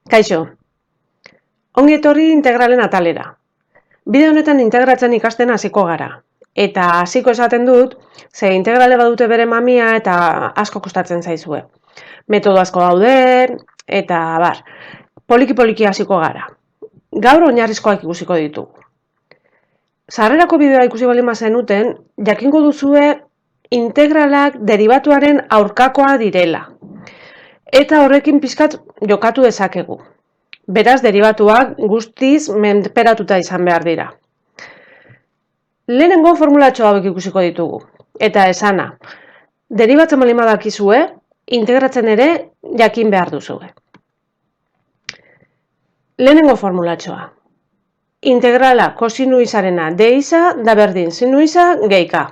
Kaixo, ongi etorri integralen atalera. Bideo honetan integratzen ikasten hasiko gara. Eta hasiko esaten dut, ze integrale badute bere mamia eta asko kostatzen zaizue. Metodo asko daude, eta bar, poliki-poliki hasiko gara. Gaur oinarrizkoak ikusiko ditugu. Sarrerako bideoa ikusi baldin bazenuten, jakingo duzue integralak deribatuaren aurkakoa direla. Eta horrekin pixkat jokatu dezakegu. Beraz, deribatuak guztiz menperatuta izan behar dira. Lehenengo formulatxo hauek ikusiko ditugu. Eta esana, deribatzen baldin badakizue, integratzen ere jakin behar duzue. Lehenengo formulatxoa. Integrala kosinu izarena d isa da berdin sinu isa gehi k.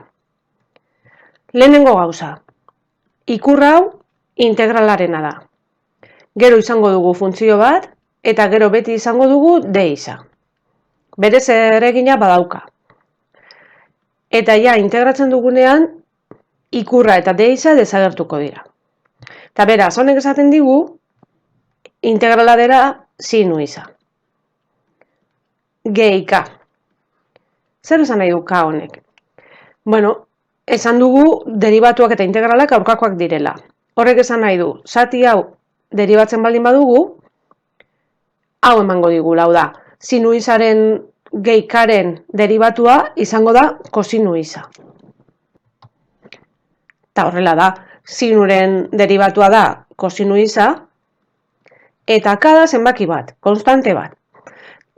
Lehenengo gauza. Ikur hau integralarena da. Gero izango dugu funtzio bat, eta gero beti izango dugu d isa. Berez erregina badauka. Eta ja, integratzen dugunean, ikurra eta d isa desagertuko dira. Eta beraz, honek esaten digu, integrala dela sinu isa. Gehi k. Zer esan nahi du k honek? Bueno, esan dugu deribatuak eta integralak aurkakoak direla. Horrek esan nahi du, zati hau deribatzen baldin badugu, hau emango digu, hau da, sinu isaren gehi karen deribatua izango da kosinu isa. Eta horrela da, sinuren deribatua da kosinu isa, eta k da zenbaki bat, konstante bat.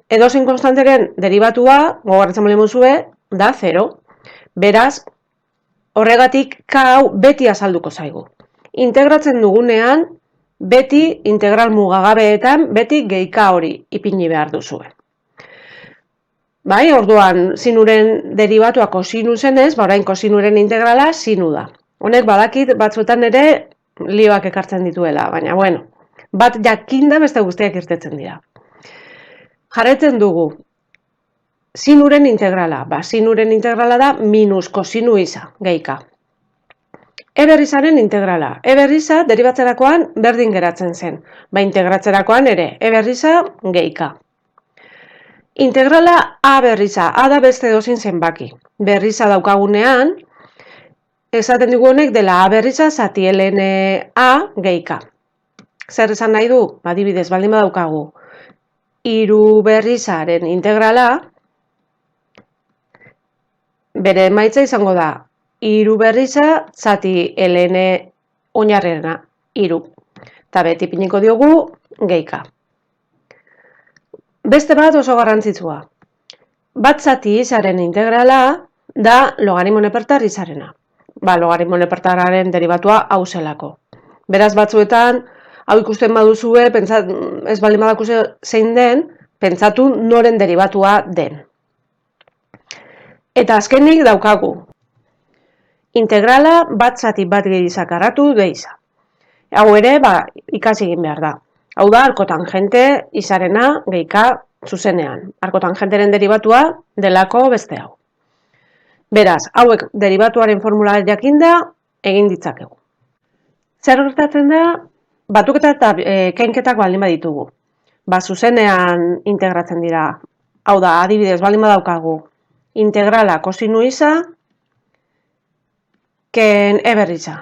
Edozein konstanteren deribatua, gogoratzen baldin baduzue, da 0. Beraz, horregatik k hau beti azalduko zaigu. Integratzen dugunean, beti integral mugagabeetan, beti gehi k hori ipini behar duzue. Bai, orduan, sinuren deribatua kosinu zenez, orain kosinuren integrala sinu da. Honek badakit batzuetan ere lioak ekartzen dituela, baina bueno, bat jakinda beste guztiak irtetzen dira. Jarraitzen dugu, sinuren integrala. Sinuren integrala da minus kosinu isa, gehi k. Eberizaren integrala. Eberiza deribatzerakoan berdin geratzen zen. Integratzerakoan ere, eberiza gehi k. Integrala a berriza. A da beste edozein zenbaki. Berriza daukagunean, esaten digu honek dela a berriza zati ln a gehi k. Zer esan nahi du? Adibidez, baldin badaukagu. 3 berrizaren integrala, bere emaitza izango da 3 berriza zati ln oinarrena 3. Eta beti ipiniko diogu gehi k. Beste bat oso garrantzitsua. Bat zati izaren integrala da logaritmo nepertar izarena. Logaritmo nepertararen deribatua hau zelako. Beraz batzuetan, hau ikusten baduzue, ez baldin badakuzue zein den, pentsatu noren deribatua den. Eta azkenik daukagu. Integrala bat zati bat gehi zakarratu d isa. Hau ere, ikasi egin behar da. Hau da, arkotangente izarena gehi k zuzenean. Arkotangenteren deribatua delako beste hau. Beraz, hauek deribatuaren formula jakinda egin ditzakegu. Zer gertatzen da? Batuketa eta kenketak baldin baditugu. Zuzenean integratzen dira. Hau da, adibidez, baldin badaukagu. Integrala kosinu isa, ken eberriza.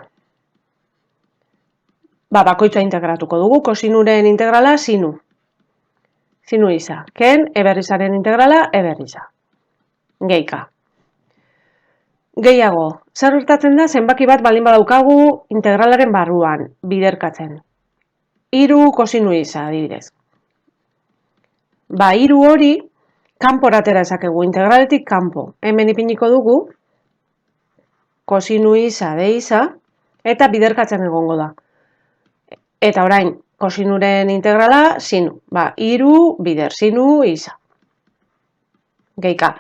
Bakoitza integratuko dugu, kosinuren integrala sinu. Sinu isa. Ken eberrizaren integrala eberriza. Gehi k. Gehiago, zer gertatzen da zenbaki bat baldin badaukagu integralaren barruan, biderkatzen. 3 kosinu isa, adibidez. 3 hori, kanpora atera ezakegu, integraletik kanpo. Hemen ipiniko dugu, kosinu isa, d isa, eta biderkatzen egongo da. Eta orain, kosinuren integrala, sinu. 3 bider, sinu isa. Gehi k.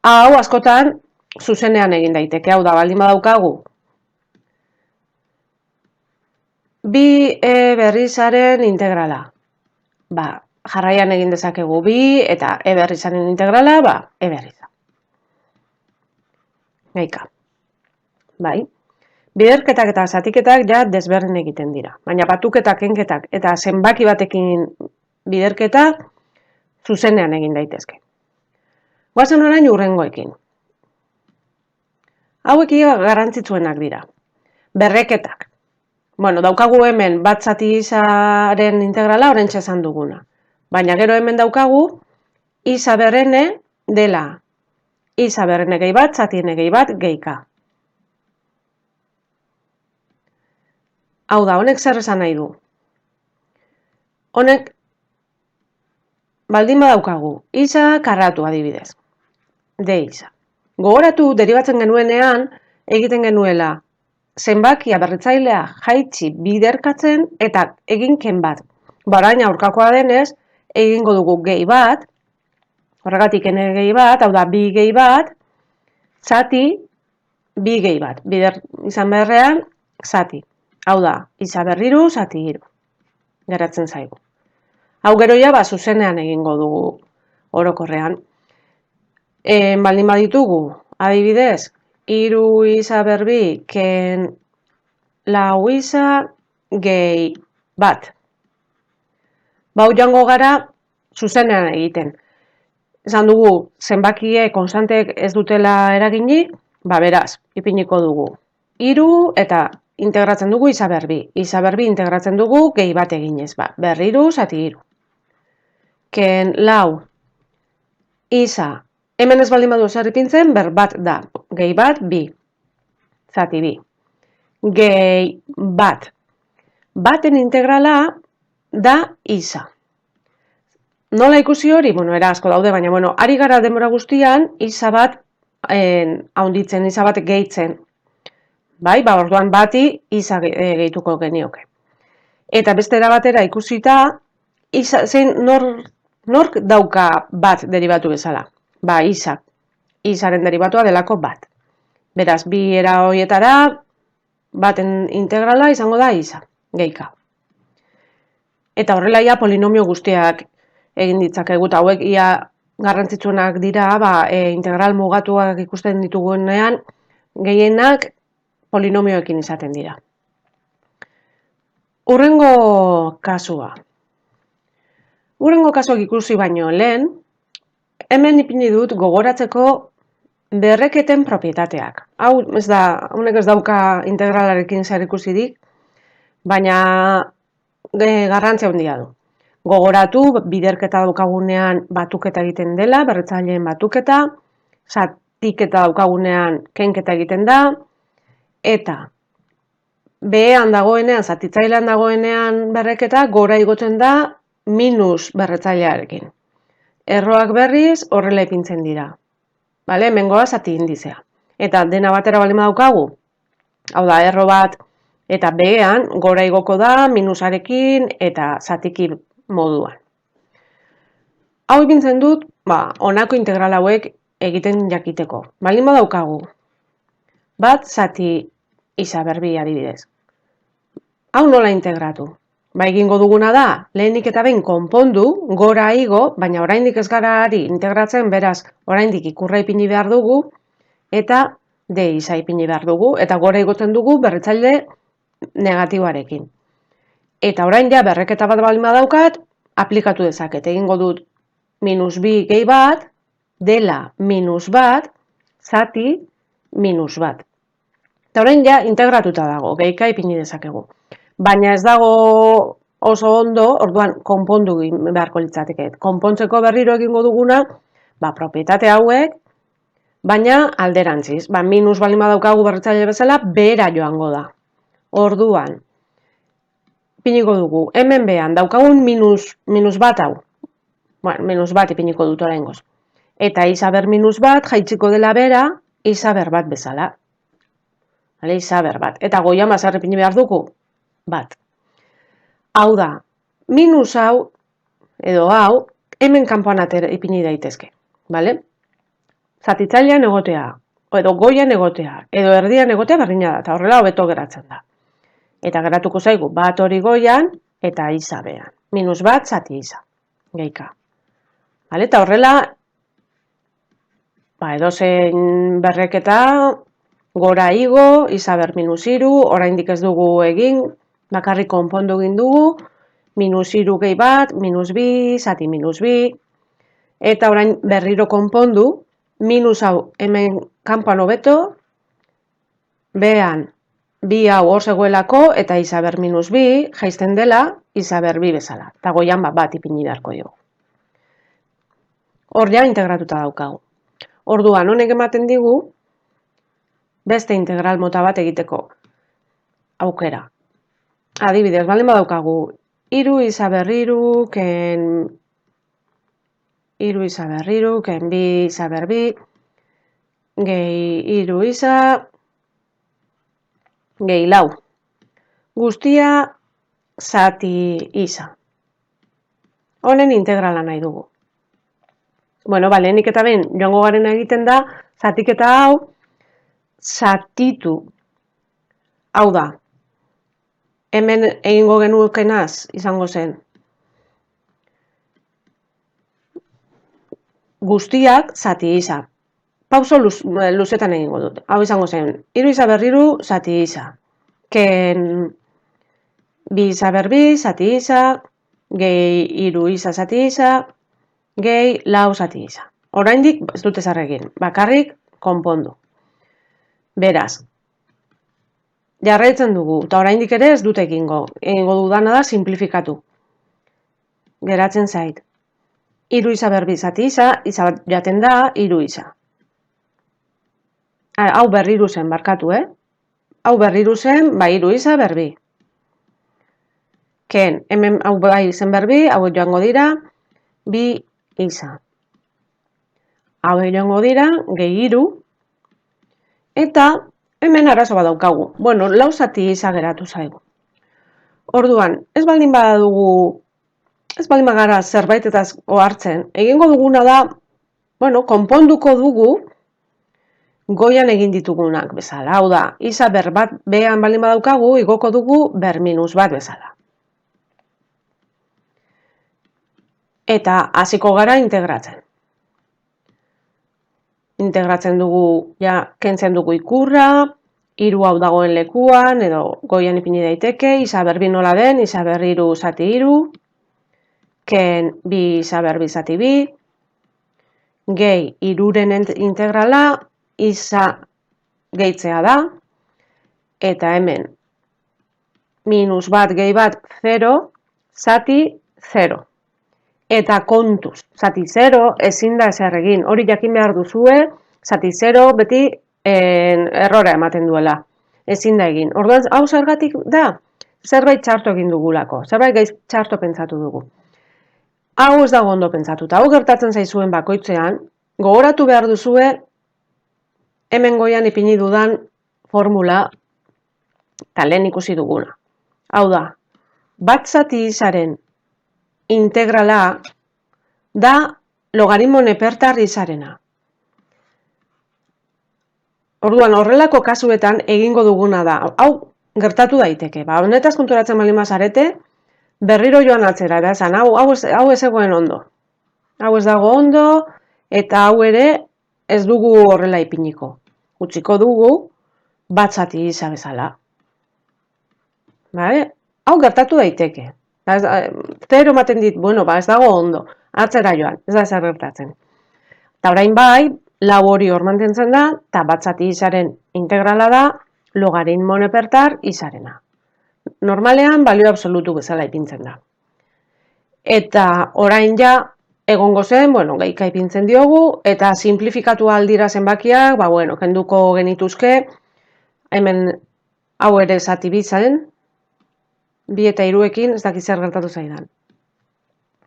Hau, askotan, zuzenean egin daiteke, hau da, baldin badaukagu. Bi berrizaren integrala. Jarraian egin dezakegu bi eta berrizaren integrala, berriza. Gehi k. Biderketak eta zatiketak ja desberdin egiten dira. Baina batuketak, kenketak eta zenbaki batekin biderketa zuzenean egin daitezke. Goazen orain hurrengoekin. Hauek garrantzitsuenak dira. Berreketak. Bueno, daukagu hemen bat zati isaren integrala oraintxe esan duguna. Baina gero hemen daukagu isa berrene dela isa berrene gehi bat, zati gehi bat, gehika. Hau da, honek zer esan nahi du? Honek baldin badaukagu isa karratu adibidez. De isa. Gogoratu deribatzen genuenean egiten genuela zenbakia berritzailea jaitsi biderkatzen eta eginken bat. Orain aurkakoa denez, egingo dugu gehi bat, horregatik ene gehi bat, hau da bi gehi bat, zati bi gehi bat. Bider izan beharrean, zati. Hau da, isa berriru, zati hiru. Geratzen zaigu. Hau gero ja, zuzenean egingo dugu orokorrean. Baldin baditugu, adibidez, hiru isa berbi, ken lau isa gehi bat. Bau joango gara zuzenean egiten. Esan dugu, zenbakie konstanteek ez dutela eraginik, beraz, ipiniko dugu. Hiru eta integratzen dugu isa berbi. Isa berbi integratzen dugu gehi bat eginez, berriru, zati hiru. Ken lau isa, hemen ez baldin badu zer ipintzen, bat da. Gehi bat, bi. Zati bi. Gehi bat. Baten integrala da isa. Nola ikusi hori? Bueno, era asko daude, baina, ari gara denbora guztian, isa bat haunditzen, isa bat gehitzen. Orduan bati isa gehituko genioke. Eta beste era batera ikusita, nork dauka bat deribatu bezala? Isak. Isaren deribatua delako bat. Beraz, bi era horietara, baten integrala izango da isa, gehika. Eta horrela ia polinomio guztiak egin ditzakegu, eta hauek ia garrantzitsuenak dira, integral mugatuak ikusten ditugunean, gehienak polinomioekin izaten dira. Hurrengo kasua. Hurrengo kasuak ikusi baino lehen, hemen ipini dut gogoratzeko berreketen propietateak. Honek ez dauka integralarekin zer ikusirik, baina garrantzia handia du. Gogoratu, biderketa daukagunean batuketa egiten dela, berritzaileen batuketa, zatiketa daukagunean kenketa egiten da, eta behean dagoenean, zatitzailean dagoenean berreketa, gora igotzen da minus berritzailearekin. Erroak berriz horrela ipintzen dira. Hemengoa zati indizea. Eta dena batera baldin badaukagu, hau da, erro bat, eta behean gora igoko da minusarekin eta zatiki moduan. Hau ipintzen dut, honako integral hauek egiten jakiteko. Baldin badaukagu, bat zati isa berbi adibidez. Hau nola integratu? Egingo duguna da, lehenik eta behin konpondu, gora igo, baina oraindik ez gara ari integratzen, beraz, oraindik ikurra ipini behar dugu, eta de isa ipini behar dugu, eta gora igotzen dugu berritzaile negatiboarekin. Eta orain ja berreketa bat baldin badaukat, aplikatu dezaket. Egingo dut minus bi gehi bat, dela minus bat, zati minus bat. Eta orain ja integratuta dago, gehika ipini dezakegu. Baina ez dago oso ondo, orduan konpondu beharko litzateke. Konpontzeko berriro egingo duguna, propietate hauek, baina alderantziz. Minus baldin badaukagu berritzaile bezala, behera joango da. Orduan, ipiniko dugu, hemen behan daukagun minus bat hau. Minus bat ipiniko dut oraingoz. Eta izaber minus bat, jaitziko dela bera, izaber bat bezala. Izaber bat. Eta goian bazar ipini behar dugu, bat. Hau da, minus hau, edo hau, hemen kanpoan ipini daitezke. Zatitzailean egotea, edo goian egotea, edo erdian egotea berdina da, eta horrela hobeto geratzen da. Eta geratuko zaigu, bat hori goian, eta isa behan. Minus bat, zati isa. Gehika. Eta horrela, edozein berreketa, gora igo, izaber minus hiru, oraindik ez dugu egin, bakarrik konpondu egin dugu, minus iru gehi bat, minus bi, zati minus bi, eta orain berriro konpondu, minus hau hemen kanpoan hobeto, behan bi hau hor zegoelako, eta izaber minus bi, jaisten dela, izaber bi bezala. Eta goian bat ipini beharko jo. Hor ja integratuta daukagu. Orduan, honek ematen digu, beste integral mota bat egiteko aukera. Adibidez, baldin badaukagu, iru izaber iru, ken bi izaber bi, gehi iru iza, gehi lau. Guztia zati iza. Honen integrala nahi dugu. Bueno, lehenik eta behin joango garena egiten da, zatiketa hau, zatitu. Hau da, hemen egingo genukenaz izango zen. Guztiak zati iza. Pauso luzetan egingo dut. Hau izango zen, iru izaber iru, zati iza. Ken bi izaber bi, zati iza, gehi iru iza zati iza, gehi lau zati iza. Oraindik ez dut ezer egin, bakarrik konpondu. Beraz, jarraitzen dugu, eta oraindik ere ez dut egingo. Egingo dudana da simplifikatu. Geratzen zait. Iru izaber bi zati iza, jaten da iru iza. Hau berriru zen, barkatu, Hau berriru zen, iru iza berbi. Ken, hemen hau bai zen berbi, hau joango dira, bi iza. Hau joango dira, gehi iru, eta hemen arazo bat daukagu. Bueno, lau zati iza geratu zaigu. Orduan, ez baldin bagara zerbait eta ohartzen, egingo duguna da, konponduko dugu, goian egin ditugunak bezala. Hau da, izaber bat behan baldin badaukagu, igoko dugu ber minus bat bezala. Eta hasiko gara integratzen. Integratzen dugu, kentzen dugu ikurra, hiru hau dagoen lekuan, edo goian ipini daiteke, izaber bi nola den, izaber iru zati iru, ken bi izaber bi zati bi, gehi iruren integrala, iza gehitzea da, eta hemen minus bat gehi bat 0, zati 0. Eta kontuz, zati 0 ezin da ezer egin. Hori jakin behar duzue, zati 0 beti errora ematen duela. Ezin da egin. Orduan, hau zergatik da? Zerbait txarto egin dugulako, zerbait gaiz txarto pentsatu dugu. Hau ez dago ondo pentsatuta. Hau gertatzen zaizuen bakoitzean, gogoratu behar duzue, hemen goian ipini dudan formula, eta lehen ikusi duguna. Hau da, bat zati izaren integrala da logaritmo nepertar izarena. Orduan, horrelako kasuetan egingo duguna da. Hau gertatu daiteke. Honetaz konturatzen baldin bazarete, berriro joan atzera. Hau ez egoen ondo. Hau ez dago ondo, eta hau ere ez dugu horrela ipiniko. Utziko dugu, bat zati iza bezala. Hau gertatu daiteke. Zero ematen dit, ez dago ondo. Atzera joan, ez da zer gertatzen. Eta orain bai, lau hori hor mantentzen da, eta bat zati izaren integrala da, logaritmo nepertar izarena. Normalean, balio absolutu bezala ipintzen da. Eta orain ja, egongo zen, gehika ipintzen diogu, eta simplifikatu aldira zenbakiak, kenduko genituzke, hemen hau ere zati bitzen, bi eta hiruekin ez dakit zer gertatu zaidan.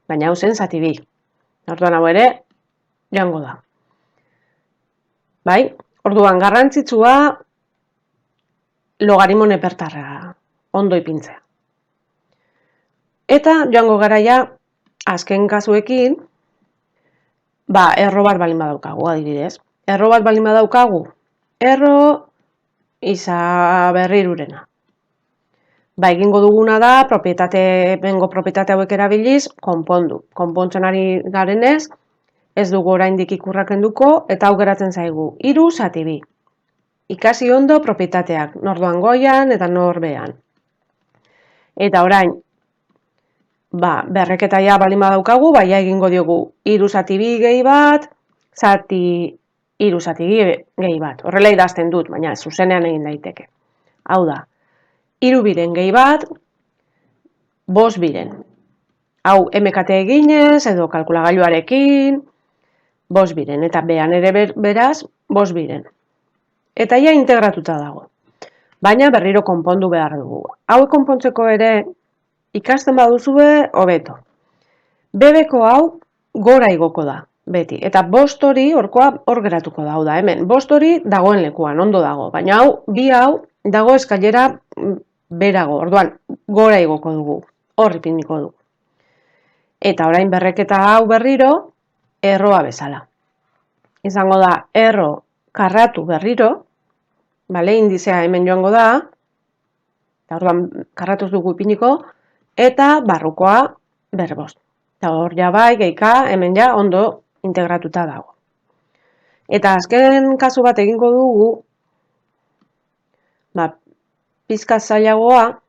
Baina hau zen zati bi. Orduan hau ere, joango da. Orduan garrantzitsua logaritmo nepertarra ondo ipintzea. Eta joango garaia, azken kasuekin, erro bat balin badaukagu, adibidez. Erro bat balin badaukagu, erro izaber irurena. Egingo duguna da, propietate hauek erabiliz, konpondu. Konpontzen ari garenez, ez dugu oraindik ikurrak kenduko, eta hau geratzen zaigu, hiru zati bi. Ikasi ondo propietateak, nor doan goian eta nor behan. Eta orain, berreketa ja balin badaukagu, baina egingo diogu 3 zati bi gehi bat, zati 3 zati gehi bat. Horrela idazten dut, baina zuzenean egin daiteke. Hau da, 3 biren gehi bat, 5 biren. Hau MKT eginez edo kalkulagailuarekin, 5 biren. Eta behan ere beraz, 5 biren. Eta ja integratuta dago. Baina berriro konpondu behar dugu. Hau konpontzeko ere ikasten baduzue hobeto. Bebeko hau gora igoko da, beti. Eta 5 hori horkoa hor geratuko da, hau da, hemen. 5 hori dagoen lekuan, ondo dago. Baina hau dago eskailera berago, orduan gora igoko dugu, hor ipiniko dugu. Eta orain berreketa hau berriro, erroa bezala. Izango da, erro karratu berriro, indizea hemen joango da, eta orduan karratuz dugu ipiniko, eta barrukoa berbost. Eta hor ja bai, gehika, hemen ja ondo integratuta dago. Eta azken kasu bat egingo dugu, pizka zailagoa,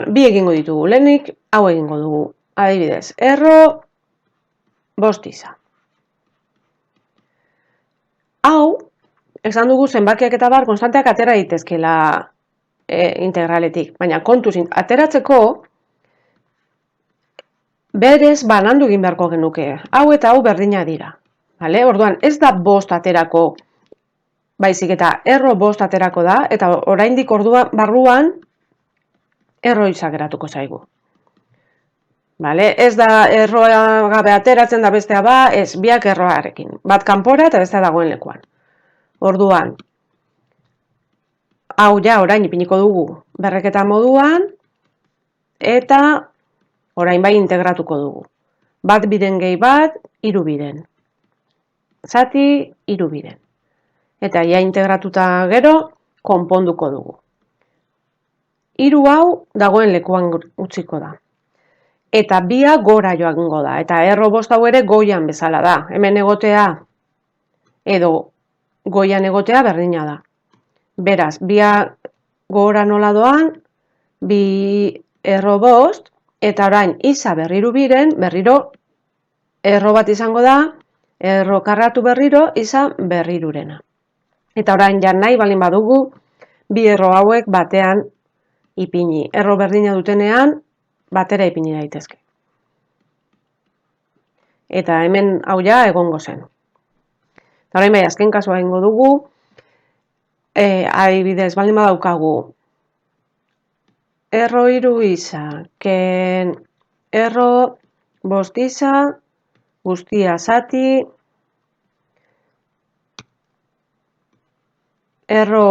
bi egingo ditugu, lehenik hau egingo dugu. Adibidez, erro, 5 iza. Hau, esan dugu zenbakiak eta bar, konstanteak atera daitezkela integraletik. Baina kontuz, ateratzeko, berez banandu egin beharko genuke. Hau eta hau berdina dira. Orduan, ez da 5 aterako, baizik eta erro 5 aterako da, eta oraindik orduan barruan, erro iza geratuko zaigu. Ez da erroa gabe ateratzen da bestea ez biak erroarekin. Bat kanpora eta bestea dagoen lekuan. Orduan, hau ja orain ipiniko dugu berreketa moduan, eta orain bai integratuko dugu. Bat biren gehi bat, 3 biren. Zati, 3 biren. Eta ja integratuta gero, konponduko dugu. 3 hau dagoen lekuan utziko da. Eta bia gora joango da. Eta erro 5 hau ere goian bezala da. Hemen egotea edo goian egotea berdina da. Beraz, bia gora nola doan, bi erro 5, eta orain iza berriru biren, berriro erro bat izango da, erro karratu berriro, iza berrirurena. Eta orain ja nahi balin badugu, bi erro hauek batean ipini. Erro berdina dutenean, batera ipini daitezke. Eta hemen hau ja egongo zen. Eta orain bai, azken kasua egingo dugu, adibidez, baldin badaukagu, erro 3 iza, ken erro 5 iza, guztia zati, erro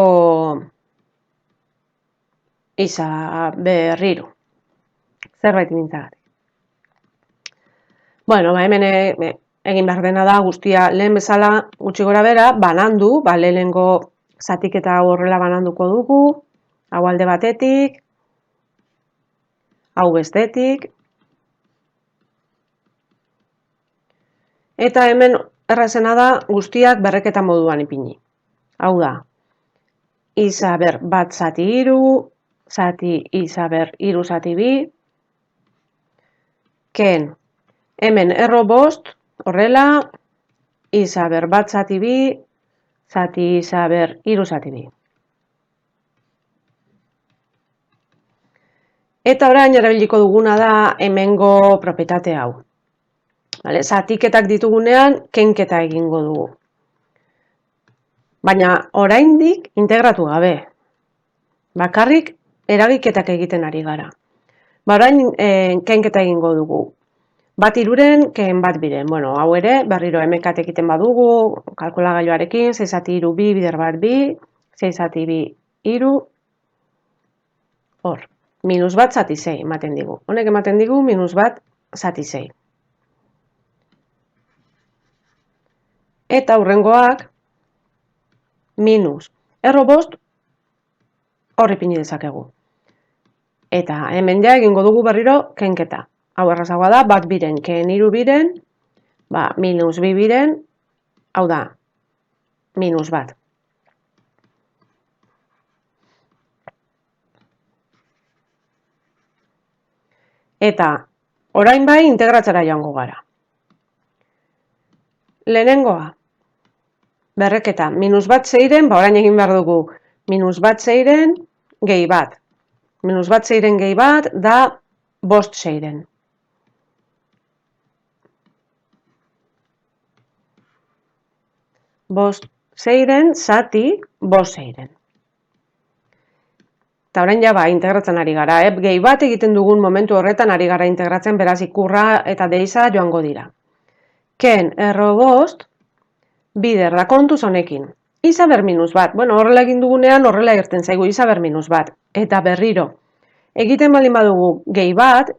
iza berriru. Zerbait mintzagatik. Hemen egin behar dena da guztia lehen bezala gutxi gora bera, banandu, lehenengo zatiketa horrela bananduko dugu, hau alde batetik, hau bestetik, eta hemen errazena da guztiak berreketa moduan ipini. Hau da, iza ber bat zati 3, zati iza ber 3 zati bi, ken hemen erro 5, horrela, iza ber bat zati bi, zati iza ber 3 zati bi. Eta orain erabiliko duguna da hemengo propietate hau. Zatiketak ditugunean, kenketa egingo dugu. Baina oraindik integratu gabe. Bakarrik eragiketak egiten ari gara. Orain kenketa egingo dugu. Bat 3-ren, ken bat biren. Hau ere, berriro MKT egiten badugu, kalkulagailuarekin, 6 zati 3 bi, bider bat bi, 6 zati bi 3, hor, minus bat zati 6 ematen digu. Honek ematen digu minus bat zati 6. Eta hurrengoak, minus erro 5, hor ipini dezakegu. Eta hemen ja egingo dugu berriro kenketa. Hau errazagoa da, bat biren, ken 3 biren, minus 2 biren, hau da, minus bat. Eta orain bai integratzera joango gara. Lehenengoa, berreketa, -1 zeiren, orain egin behar dugu, -1 zeiren, gehi bat. -1 zeiren gehi bat da 5 zeiren. Bost zeiren, zati, 5 zeiren. Eta orain ja integratzen ari gara, gehi bat egiten dugun momentu horretan ari gara integratzen, beraz ikurra eta deiza joango dira. Ken, erro 5, bider da kontuz honekin. Iza ber -1, horrela egin dugunean horrela irten zaigu, iza ber -1. Eta berriro, egiten baldin badugu gehi bat,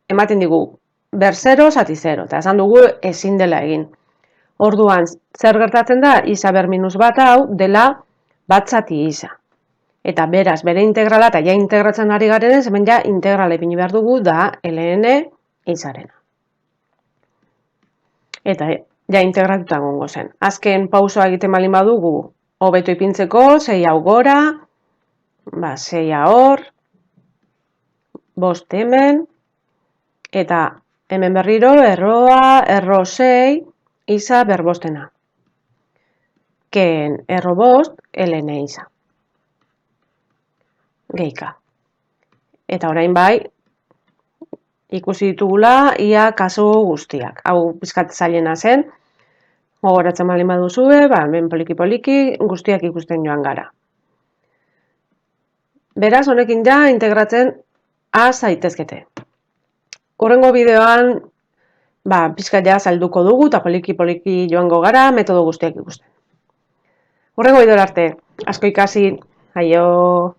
ematen digu ber 0, zati 0, eta esan dugu ezin dela egin. Orduan, zer gertatzen da, iza ber -1 hau dela bat zati iza. Eta beraz, bere integrala eta ja integratzen ari garen, hemen ja integrala ipini behar dugu da ln izarena. Eta ja integratuta egongo zen. Azken pausoa egiten baldin badugu, hobeto ipintzeko, 6 hau gora, 6 hor, 5 hemen, eta hemen berriro erroa, erro 6, iza ber 5. Ken erro 5, ln iza. Gehika. Eta orain bai, ikusi ditugula ia kasu guztiak. Hau pizkat zailena zen, gogoratzen baldin baduzue, hemen poliki-poliki guztiak ikusten joan gara. Beraz, honekin ja integratzen has zaitezkete. Hurrengo bideoan, pizkat ja salduko dugu eta poliki-poliki joango gara metodo guztiak ikusten. Hurrengo bideora arte, asko ikasi, aio!